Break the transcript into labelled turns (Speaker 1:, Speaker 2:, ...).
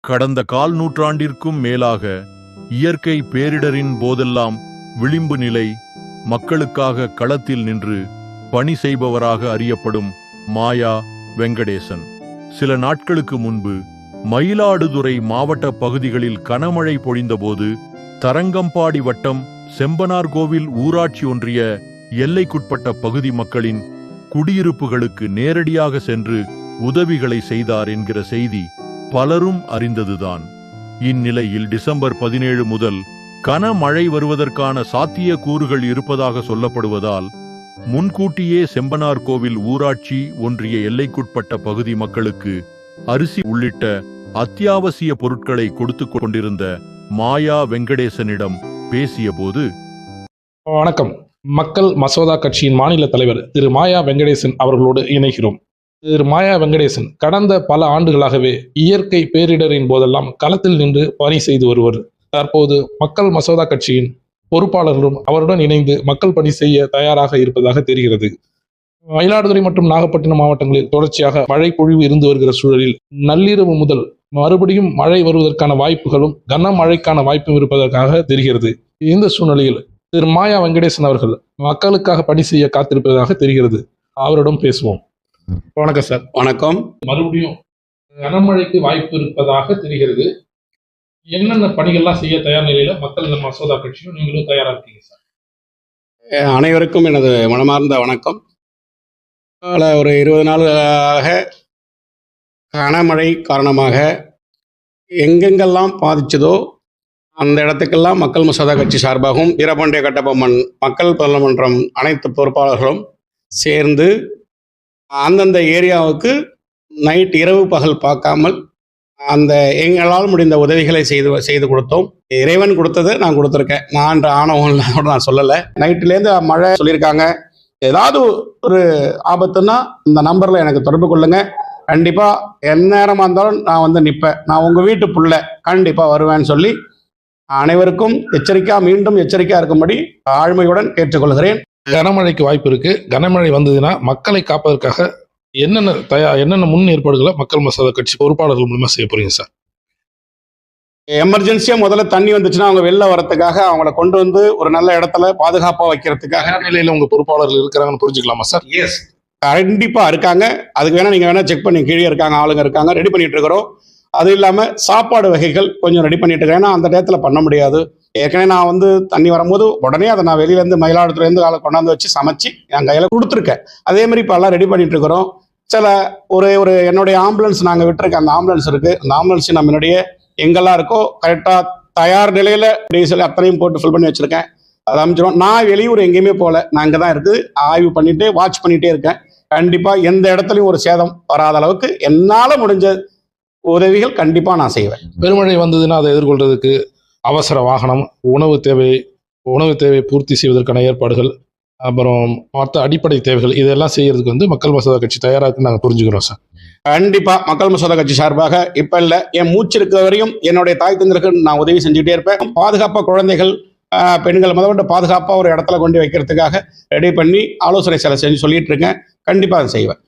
Speaker 1: கடந்த கால் நூற்றாண்டிற்கும் மேலாக இயற்கை பேரிடரின் போதெல்லாம் விளிம்பு நிலை மக்களுக்காக களத்தில் நின்று பணி செய்பவராக அறியப்படும் மாயா வெங்கடேசன் சில நாட்களுக்கு முன்பு மயிலாடுதுறை மாவட்ட பகுதிகளில் கனமழை பொழிந்தபோது தரங்கம்பாடி வட்டம் செம்பனார்கோவில் ஊராட்சி ஒன்றிய எல்லைக்குட்பட்ட பகுதி மக்களின் குடியிருப்புகளுக்கு நேரடியாக சென்று உதவிகளை செய்தார் என்கிற செய்தி பலரும் அறிந்ததுதான். இந்நிலையில் டிசம்பர் 17 முதல் கனமழை வருவதற்கான சாத்திய கூறுகள் இருப்பதாக சொல்லப்படுவதால் முன்கூட்டியே செம்பனார்கோவில் ஊராட்சி ஒன்றிய எல்லைக்குட்பட்ட பகுதி மக்களுக்கு அரிசி உள்ளிட்ட அத்தியாவசிய பொருட்களை கொடுத்து கொண்டிருந்த மாயா வெங்கடேசனிடம் பேசியபோது,
Speaker 2: வணக்கம். மக்கள் மசோதா கட்சியின் மாநில தலைவர் திரு மாயா வெங்கடேசன் அவர்களோடு இணைகிறோம். திரு மாயா வெங்கடேசன் கடந்த பல ஆண்டுகளாகவே இயற்கை பேரிடரின் போதெல்லாம் களத்தில் நின்று பணி செய்து வருவர். தற்போது மக்கள் மசோதா கட்சியின் பொறுப்பாளர்களும் அவருடன் இணைந்து மக்கள் பணி செய்ய தயாராக இருப்பதாக தெரிகிறது. மயிலாடுதுறை மற்றும் நாகப்பட்டினம் மாவட்டங்களில் தொடர்ச்சியாக மழை பொழிவு இருந்து வருகிற சூழலில் நள்ளிரவு முதல் மறுபடியும் மழை வருவதற்கான வாய்ப்புகளும் கனமழைக்கான வாய்ப்பும் இருப்பதற்காக தெரிகிறது. இந்த சூழ்நிலையில் திரு மாயா வெங்கடேசன் அவர்கள் மக்களுக்காக பணி செய்ய காத்திருப்பதாக தெரிகிறது. அவரிடம் பேசுவோம். வணக்கம் சார்.
Speaker 3: வணக்கம்.
Speaker 2: மறுபடியும் கனமழைக்கு வாய்ப்பு இருப்பதாக தெரிகிறது. என்னென்ன பணிகள்லாம் செய்ய தயார் நிலையில மக்கள் மசோதா கட்சியும் நீங்களும் தயாரா இருக்கீங்க சார்?
Speaker 3: அனைவருக்கும் எனது மனமார்ந்த வணக்கம். ஒரு 20 நாளாக கனமழை காரணமாக எங்கெங்கெல்லாம் பாதிச்சதோ அந்த இடத்துக்கெல்லாம் மக்கள் மசோதா கட்சி சார்பாகவும் வீரபாண்டிய கட்டபொம்மன் மக்கள் பார்லமன்றம் அனைத்து பொறுப்பாளர்களும் சேர்ந்து அந்தந்த ஏரியாவுக்கு நைட் இரவு பகல் பார்க்காமல் அந்த எங்களால் முடிந்த உதவிகளை செய்து கொடுத்தோம். இறைவன் கொடுத்ததை நான் கொடுத்துருக்கேன். நான் ஆணவம் நான் சொல்லலை. நைட்டுலேருந்து மழை சொல்லியிருக்காங்க. ஏதாவது ஒரு ஆபத்துன்னா இந்த நம்பரில் எனக்கு தொடர்பு கொள்ளுங்க. கண்டிப்பாக எந்நேரமாக இருந்தாலும் நான் வந்து நிற்பேன். நான் உங்கள் வீட்டு புள்ள கண்டிப்பாக வருவேன்னு சொல்லி அனைவருக்கும் மீண்டும் எச்சரிக்கையாக இருக்கும்படி ஆழ்மையுடன் கேட்டுக்கொள்கிறேன்.
Speaker 2: கனமழைக்கு வாய்ப்பு இருக்கு. கனமழை வந்ததுன்னா மக்களை காப்பதற்காக என்னென்ன முன் ஏற்பாடுகளை மக்கள் மசோதா கட்சி பொறுப்பாளர்கள் மூலமா செய்ய போறீங்க சார்?
Speaker 3: எமர்ஜென்சியா முதல்ல தண்ணி வந்துச்சுன்னா அவங்க வெளில வரத்துக்காக அவங்கள கொண்டு வந்து ஒரு நல்ல இடத்துல பாதுகாப்பா வைக்கிறதுக்காக
Speaker 2: நிலையில உங்க பொறுப்பாளர்கள் இருக்கிறாங்கன்னு புரிஞ்சுக்கலாமா சார்?
Speaker 3: எஸ், கண்டிப்பா இருக்காங்க. அதுக்கு வேணா நீங்க வேணா செக் பண்ணி, கீழே இருக்காங்க, ஆளுங்க இருக்காங்க, ரெடி பண்ணிட்டு இருக்கிறோம். அது இல்லாம சாப்பாடு வகைகள் கொஞ்சம் ரெடி பண்ணிட்டு இருக்கேன். ஏன்னா அந்த நேரத்துல பண்ண முடியாது. ஏற்கனவே நான் வந்து தண்ணி வரும்போது உடனே அதை நான் வெளியிலேருந்து மயிலாடுதுறையிலேருந்து ஆளை கொண்டாந்து வச்சு சமைச்சு என் கையில் கொடுத்துருக்கேன். அதே மாதிரி இப்போ எல்லாம் ரெடி பண்ணிட்டு இருக்கிறோம். சில ஒரு என்னுடைய ஆம்புலன்ஸ் நாங்கள் விட்டுருக்கேன். அந்த ஆம்புலன்ஸ் இருக்கு. அந்த ஆம்புலன்ஸ் நம்ம முன்னாடியே எங்கெல்லாம் இருக்கோ கரெக்டாக தயார் நிலையில டீசல் அத்தனையும் போட்டு ஃபில் பண்ணி வச்சிருக்கேன். அதை அமைச்சிடும். நான் வெளியூர் எங்கேயுமே போகல. நான் இங்கே தான் இருக்குது. ஆய்வு பண்ணிட்டு வாட்ச் பண்ணிட்டே இருக்கேன். கண்டிப்பாக எந்த இடத்துலையும் ஒரு சேதம் வராத அளவுக்கு என்னால் முடிஞ்ச உதவிகள் கண்டிப்பாக நான் செய்வேன்.
Speaker 2: பெருமழை வந்ததுன்னா அதை எதிர்கொள்றதுக்கு அவசர வாகனம், உணவு தேவை பூர்த்தி செய்வதற்கான ஏற்பாடுகள், அப்புறம் மற்ற அடிப்படை தேவைகள், இதெல்லாம் செய்யறதுக்கு வந்து மக்கள் மசோதா கட்சி தயாரா இருக்குன்னு நாங்கள் புரிஞ்சுக்கிறோம் சார்.
Speaker 3: கண்டிப்பா மக்கள் மசோதா கட்சி சார்பாக இப்ப இல்ல, என் மூச்சு இருக்க வரையும் என்னுடைய தாய் தந்தருக்கு நான் உதவி செஞ்சுட்டே இருப்பேன். பாதுகாப்பா குழந்தைகள் பெண்கள் முதல்ல பாதுகாப்பா ஒரு இடத்துல கொண்டு வைக்கிறதுக்காக ரெடி பண்ணி ஆலோசனை சில செஞ்சு சொல்லிட்டு இருக்கேன். கண்டிப்பா அதை செய்வேன்.